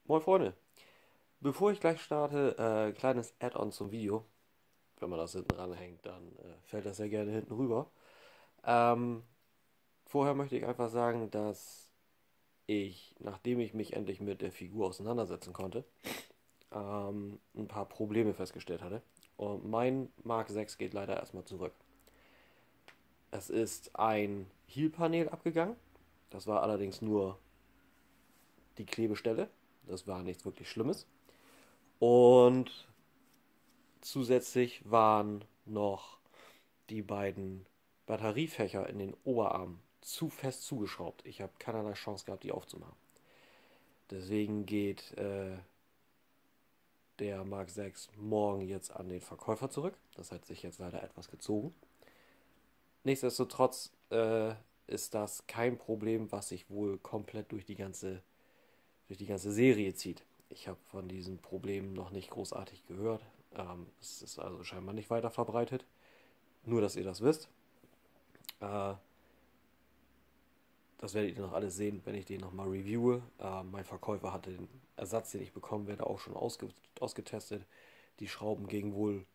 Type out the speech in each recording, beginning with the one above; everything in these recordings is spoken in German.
Moin Freunde, bevor ich gleich starte, kleines Add-on zum Video. Wenn man das hinten ranhängt, dann fällt das ja gerne hinten rüber. Ähm, Vorher möchte ich einfach sagen, dass ich, nachdem ich mich endlich mit der Figur auseinandersetzen konnte, ein paar Probleme festgestellt hatte. Und mein Mark 6 geht leider erstmal zurück. Es ist ein Heal-Panel abgegangen. Das war allerdings nur die Klebestelle. Das war nichts wirklich Schlimmes. Und zusätzlich waren noch die beiden Batteriefächer in den Oberarmen zu fest zugeschraubt. Ich habe keinerlei Chance gehabt, die aufzumachen. Deswegen geht der Mark 6 morgen jetzt an den Verkäufer zurück. Das hat sich jetzt leider etwas gezogen. Nichtsdestotrotz ist das kein Problem, was sich wohl komplett durch die ganze Serie zieht. Ich habe von diesen Problemen noch nicht großartig gehört. Es ist also scheinbar nicht weiter verbreitet. Nur, dass ihr das wisst. Äh, Das werdet ihr noch alles sehen, wenn ich den nochmal reviewe. Mein Verkäufer hatte den Ersatz, den ich bekommen werde, auch schon ausgetestet. Die Schrauben gingen wohl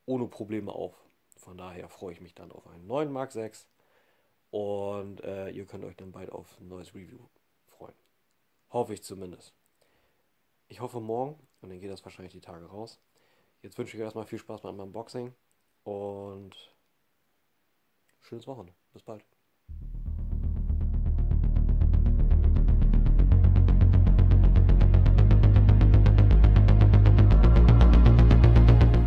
ohne Probleme auf. Von daher freue ich mich dann auf einen neuen Mark 6. Und ihr könnt euch dann bald auf ein neues Review freuen. Hoffe ich zumindest. Ich hoffe morgen und dann geht das wahrscheinlich die Tage raus. Jetzt wünsche ich euch erstmal viel Spaß beim Unboxing und schönes Wochenende. Bis bald.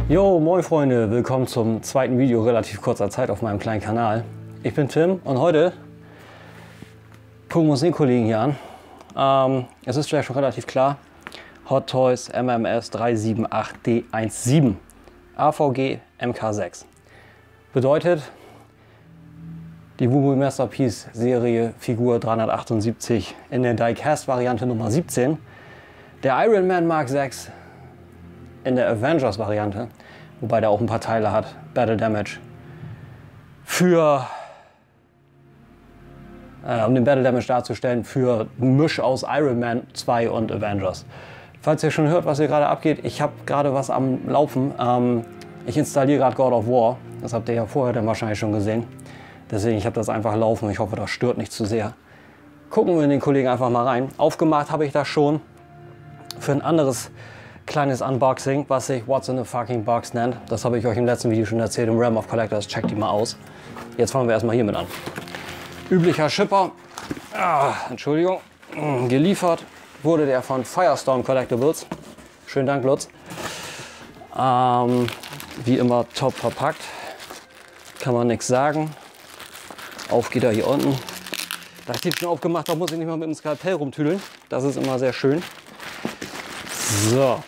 Jo, moin Freunde, willkommen zum zweiten Video relativ kurzer Zeit auf meinem kleinen Kanal. Ich bin Tim und heute gucken wir uns den Kollegen hier an. Es ist vielleicht schon relativ klar, Hot Toys MMS 378D17 AVG MK6. Bedeutet, die Wubu Masterpiece Serie Figur 378 in der Diecast Variante Nummer 17, der Iron Man Mark 6 in der Avengers Variante, wobei der auch ein paar Teile hat, Battle Damage, für, um den Battle Damage darzustellen, für ein Misch aus Iron Man 2 und Avengers. Falls ihr schon hört, was hier gerade abgeht, ich habe gerade was am Laufen. Ich installiere gerade God of War, das habt ihr ja vorher dann wahrscheinlich schon gesehen. Deswegen, ich habe das einfach laufen, ich hoffe, das stört nicht zu sehr. Gucken wir in den Kollegen einfach mal rein. Aufgemacht habe ich das schon für ein anderes kleines Unboxing, was sich What's in the Fucking Box nennt. Das habe ich euch im letzten Video schon erzählt, im Realm of Collectors. Checkt die mal aus. Jetzt fangen wir erstmal hiermit an. Üblicher Shipper. Entschuldigung. Geliefert wurde der von Firestorm Collectibles. Schönen Dank, Lutz. Wie immer top verpackt. Kann man nichts sagen. Auf geht er hier unten. Da ich den schon aufgemacht habe, muss ich nicht mal mit dem Skalpell rumtüdeln. Das ist immer sehr schön. So.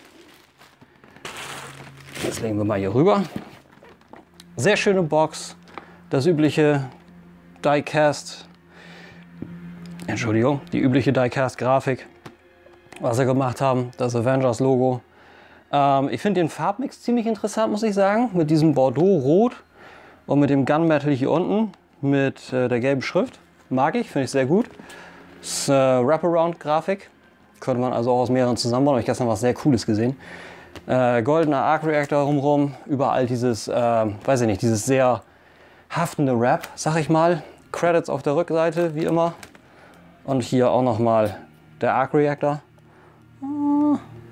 Jetzt legen wir mal hier rüber. Sehr schöne Box. Das übliche Diecast. Entschuldigung, die übliche Diecast-Grafik, was sie gemacht haben. Das Avengers-Logo. Ich finde den Farbmix ziemlich interessant, muss ich sagen. Mit diesem Bordeaux-Rot und mit dem Gunmetal hier unten. Mit der gelben Schrift. Mag ich, finde ich sehr gut. Das ist Wraparound-Grafik. Könnte man also auch aus mehreren zusammenbauen. Habe ich gestern was sehr Cooles gesehen. Goldener Arc Reactor rumrum. Überall dieses, weiß ich nicht, dieses sehr haftende Wrap, sag ich mal. Credits auf der Rückseite, wie immer. Und hier auch nochmal der Arc Reactor.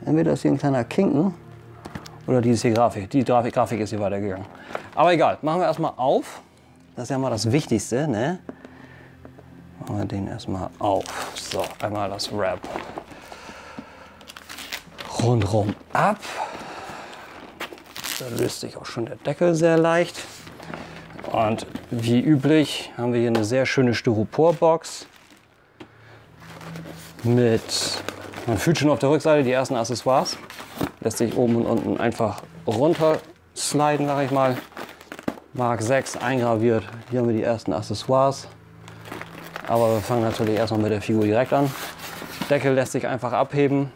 Entweder ist hier ein kleiner Kinken oder die ist hier Grafik. Die Grafik ist hier weitergegangen. Aber egal, machen wir erstmal auf. Das ist ja mal das Wichtigste, ne? Machen wir den erstmal auf. So, einmal das Wrap rundherum ab. Da löst sich auch schon der Deckel sehr leicht. Und wie üblich haben wir hier eine sehr schöne Styroporbox mit, man fühlt schon auf der Rückseite die ersten Accessoires. Lässt sich oben und unten einfach runter sliden, sag ich mal. Mark 6 eingraviert. Hier haben wir die ersten Accessoires. Aber wir fangen natürlich erstmal mit der Figur direkt an. Deckel lässt sich einfach abheben.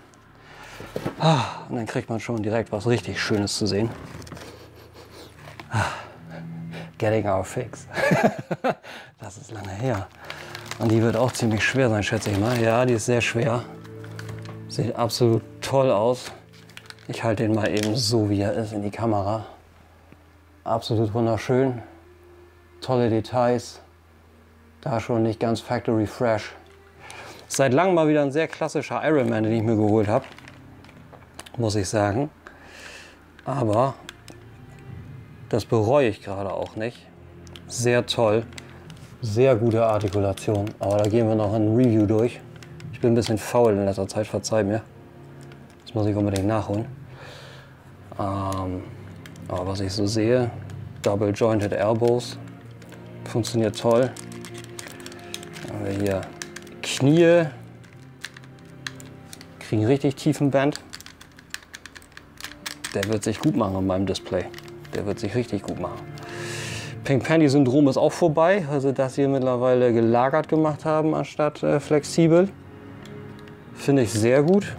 Und dann kriegt man schon direkt was richtig Schönes zu sehen. Getting our fix. Das ist lange her. Und die wird auch ziemlich schwer sein, schätze ich mal. Ja, die ist sehr schwer. Sieht absolut toll aus. Ich halte den mal eben so, wie er ist, in die Kamera. Absolut wunderschön. Tolle Details. Da schon nicht ganz Factory Fresh. Seit langem mal wieder ein sehr klassischer Ironman, den ich mir geholt habe. Muss ich sagen. Aber das bereue ich gerade auch nicht. Sehr toll. Sehr gute Artikulation. Aber da gehen wir noch ein Review durch. Ich bin ein bisschen faul in letzter Zeit, verzeih mir. Das muss ich unbedingt nachholen. Aber was ich so sehe, Double Jointed Elbows. Funktioniert toll. Dann haben wir hier Knie. Kriegen richtig tiefen Band. Der wird sich gut machen in meinem Display. Der wird sich richtig gut machen. Pink Panty Syndrom ist auch vorbei. Also dass sie mittlerweile gelagert gemacht haben anstatt flexibel. Finde ich sehr gut.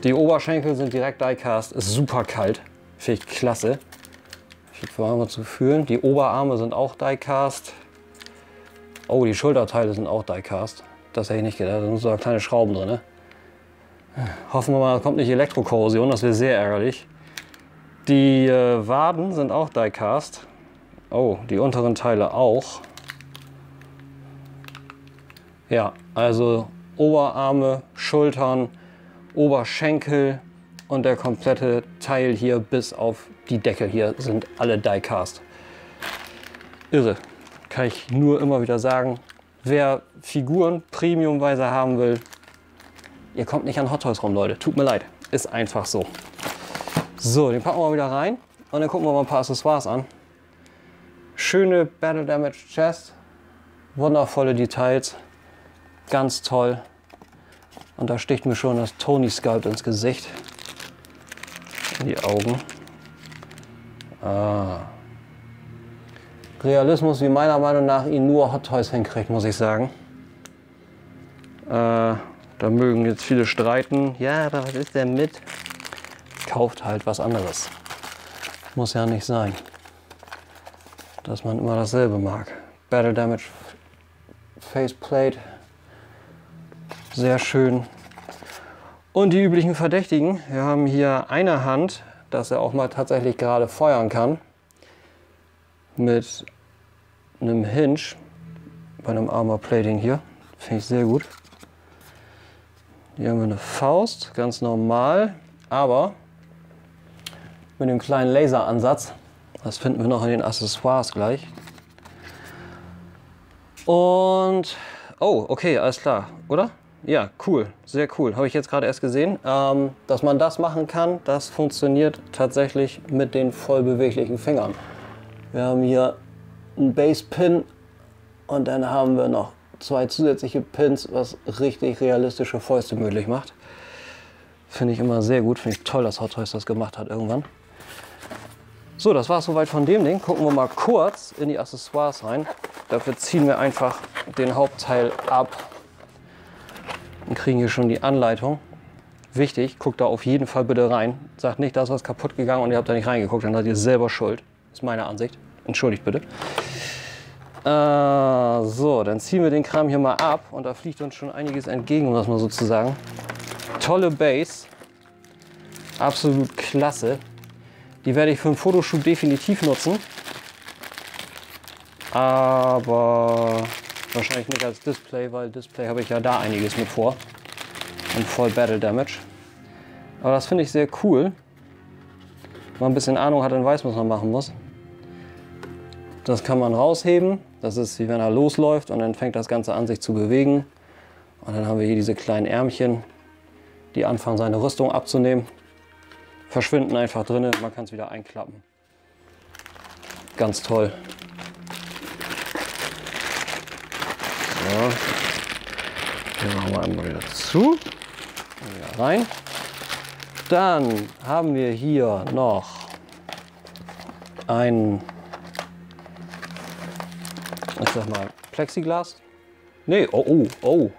Die Oberschenkel sind direkt die-cast. Ist super kalt. Finde ich klasse. Vor allem zu fühlen. Die Oberarme sind auch die-cast. Oh, die Schulterteile sind auch die-cast. Das hätte ich nicht gedacht. Da sind so kleine Schrauben drin. Ne? Hoffen wir mal, es kommt nicht Elektrokorrosion. Das wäre sehr ärgerlich. Die Waden sind auch die-cast. Oh, die unteren Teile auch. Ja, also Oberarme, Schultern, Oberschenkel und der komplette Teil hier bis auf die Decke hier sind alle die-cast. Irre. Kann ich nur immer wieder sagen. Wer Figuren premiumweise haben will, ihr kommt nicht an Hot Toys rum, Leute. Tut mir leid. Ist einfach so. So, den packen wir mal wieder rein und dann gucken wir mal ein paar Accessoires an. Schöne Battle Damage Chest. Wundervolle Details. Ganz toll. Und da sticht mir schon das Tony Sculpt ins Gesicht. In die Augen. Realismus, wie meiner Meinung nach ihn nur Hot Toys hinkriegt, muss ich sagen. Da mögen jetzt viele streiten. Ja, aber was ist denn mit? Kauft halt was anderes. Muss ja nicht sein, dass man immer dasselbe mag. Battle Damage Faceplate. Sehr schön. Und die üblichen Verdächtigen. Wir haben hier eine Hand, dass er auch mal tatsächlich gerade feuern kann. Mit einem Hinge. Bei einem Armor Plating hier. Finde ich sehr gut. Hier haben wir eine Faust. Ganz normal. Aber mit dem kleinen Laseransatz. Das finden wir noch in den Accessoires gleich. Und... Oh, okay, alles klar. Oder? Ja, cool, sehr cool. Habe ich jetzt gerade erst gesehen. Dass man das machen kann, das funktioniert tatsächlich mit den voll beweglichen Fingern. Wir haben hier einen Base-Pin und dann haben wir noch zwei zusätzliche Pins, was richtig realistische Fäuste möglich macht. Finde ich immer sehr gut. Finde ich toll, dass Hot Toys das gemacht hat irgendwann. So, das war es soweit von dem Ding. Gucken wir mal kurz in die Accessoires rein. Dafür ziehen wir einfach den Hauptteil ab. Und kriegen hier schon die Anleitung. Wichtig, guckt da auf jeden Fall bitte rein. Sagt nicht, da ist was kaputt gegangen und ihr habt da nicht reingeguckt, dann seid ihr selber schuld. Ist meine Ansicht. Entschuldigt bitte. So, dann ziehen wir den Kram hier mal ab und da fliegt uns schon einiges entgegen, um das mal so zu sagen. Tolle Base. Absolut klasse. Die werde ich für einen Fotoshoot definitiv nutzen. Aber wahrscheinlich nicht als Display, weil Display habe ich ja da einiges mit vor. Und voll Battle Damage. Aber das finde ich sehr cool. Wenn man ein bisschen Ahnung hat, dann weiß, was man machen muss. Das kann man rausheben. Das ist wie wenn er losläuft und dann fängt das Ganze an sich zu bewegen. Und dann haben wir hier diese kleinen Ärmchen, die anfangen seine Rüstung abzunehmen. Verschwinden einfach drin, man kann es wieder einklappen. Ganz toll. So. Hier machen wir einmal wieder zu. Wieder rein. Dann haben wir hier noch ein, ich sag mal, Plexiglas. Nee, oh, oh, oh.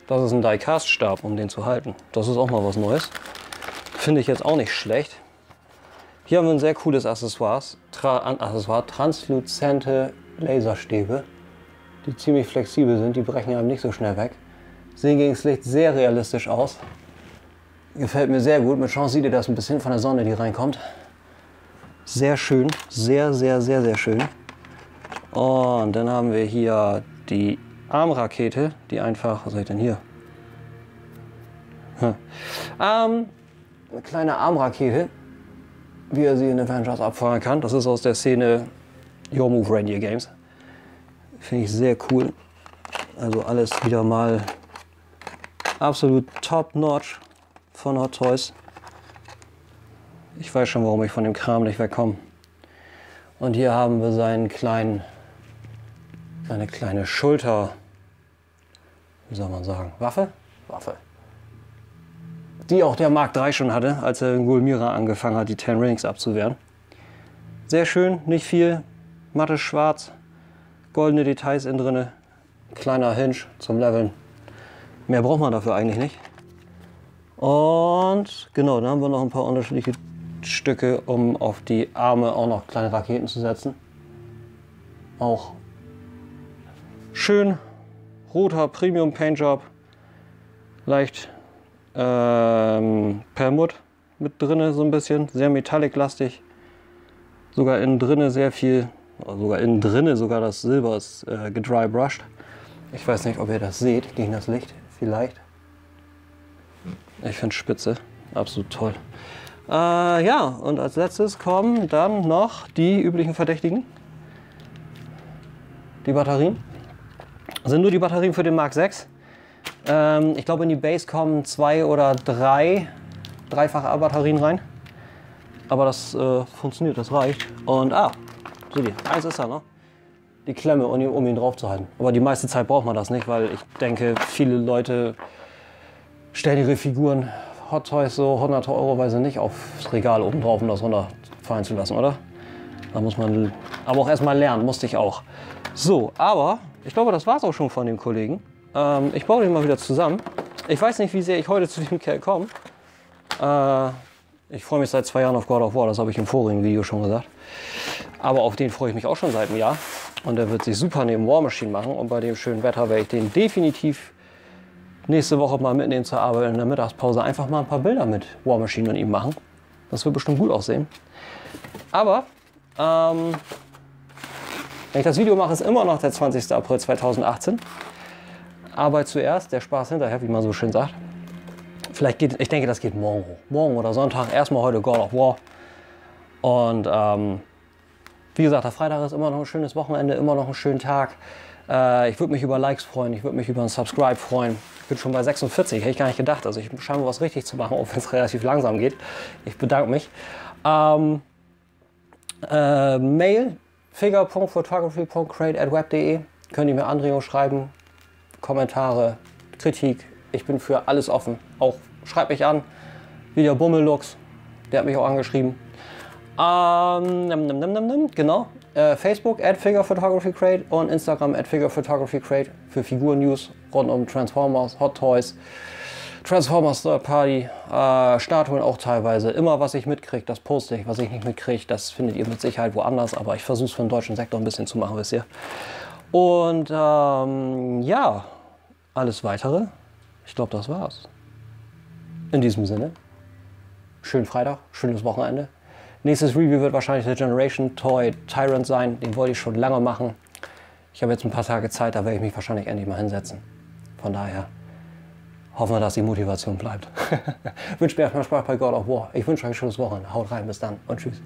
Das ist ein Die-Cast-Stab, um den zu halten. Das ist auch mal was Neues. Finde ich jetzt auch nicht schlecht. Hier haben wir ein sehr cooles Accessoire, transluzente Laserstäbe, die ziemlich flexibel sind, die brechen einem nicht so schnell weg. Sehen gegen das Licht sehr realistisch aus. Gefällt mir sehr gut. Mit Chance seht ihr das ein bisschen von der Sonne, die reinkommt. Sehr schön. Sehr, sehr, sehr, sehr schön. Und dann haben wir hier die Armrakete, die einfach, was habe ich denn hier? Eine kleine Armrakete, wie ihr sie in Avengers abfeuern kann. Das ist aus der Szene Your Move Reindeer Games. Finde ich sehr cool. Also alles wieder mal absolut top-notch von Hot Toys. Ich weiß schon, warum ich von dem Kram nicht wegkomme. Und hier haben wir seine kleine Schulter, wie soll man sagen, Waffe? Waffe. Die auch der Mark III schon hatte, als er in Gulmira angefangen hat, die Ten Rings abzuwehren. Sehr schön, nicht viel, mattes Schwarz, goldene Details innen drinne, kleiner Hinge zum Leveln. Mehr braucht man dafür eigentlich nicht. Und genau, dann haben wir noch ein paar unterschiedliche Stücke, um auf die Arme auch noch kleine Raketen zu setzen. Auch schön roter Premium Paint Job, leicht Perlmutt mit drinne, so ein bisschen, sehr metallic-lastig. Sogar innen drinne sehr viel, sogar das Silber ist gedrybrushed. Ich weiß nicht, ob ihr das seht gegen das Licht, vielleicht. Ich finde es spitze, absolut toll. Ja, und als letztes kommen dann noch die üblichen Verdächtigen. Die Batterien. Das sind nur die Batterien für den Mark VI. Ich glaube, in die Base kommen 2 oder 3 Dreifach-A-Batterien rein. Aber das funktioniert, das reicht. Und seht ihr, eins ist da noch. Die Klemme, um ihn drauf zu halten. Aber die meiste Zeit braucht man das nicht, weil ich denke, viele Leute stellen ihre Figuren Hot Toys so hunderte Euroweise nicht aufs Regal oben drauf, um das runterfallen zu lassen, oder? Da muss man aber auch erstmal lernen, musste ich auch. So, aber ich glaube, das war es auch schon von dem Kollegen. Ich baue den mal wieder zusammen. Ich weiß nicht, wie sehr ich heute zu dem Kerl komme. Ich freue mich seit 2 Jahren auf God of War, das habe ich im vorigen Video schon gesagt. Aber auf den freue ich mich auch schon seit einem Jahr. Und der wird sich super neben War Machine machen. Und bei dem schönen Wetter werde ich den definitiv nächste Woche mal mitnehmen zur Arbeit in der Mittagspause. Einfach mal ein paar Bilder mit War Machine und ihm machen. Das wird bestimmt gut aussehen. Aber wenn ich das Video mache, ist immer noch der 20. April 2018. Arbeit zuerst, der Spaß hinterher, wie man so schön sagt. Vielleicht geht, ich denke, das geht morgen hoch. Morgen oder Sonntag. Erstmal heute God of War. Und wie gesagt, der Freitag ist immer noch ein schönes Wochenende, immer noch ein schöner Tag. Ich würde mich über Likes freuen, ich würde mich über ein Subscribe freuen. Ich bin schon bei 46, hätte ich gar nicht gedacht. Also ich scheine was richtig zu machen, auch wenn es relativ langsam geht. Ich bedanke mich. Mail figure.photography.crate@web.de. Könnt ihr mir Anregungen schreiben, Kommentare, Kritik. Ich bin für alles offen. Auch schreibt mich an. Wie der Bummellux, der hat mich auch angeschrieben. Genau. Facebook @figurephotographycrate und Instagram @figurephotographycrate für Figur-News rund um Transformers, Hot Toys, Transformers Third Party, Statuen auch teilweise. Immer was ich mitkriege, das poste ich. Was ich nicht mitkriege, das findet ihr mit Sicherheit woanders. Aber ich versuche es für den deutschen Sektor ein bisschen zu machen, wisst ihr. Und ja, alles Weitere, ich glaube, das war's. In diesem Sinne, schönen Freitag, schönes Wochenende. Nächstes Review wird wahrscheinlich der Generation Toy Tyrant sein. Den wollte ich schon lange machen. Ich habe jetzt ein paar Tage Zeit, da werde ich mich wahrscheinlich endlich mal hinsetzen. Von daher hoffen wir, dass die Motivation bleibt. Ich wünsche mir erstmal Spaß bei God of War. Ich wünsche euch ein schönes Wochenende. Haut rein, bis dann und tschüss.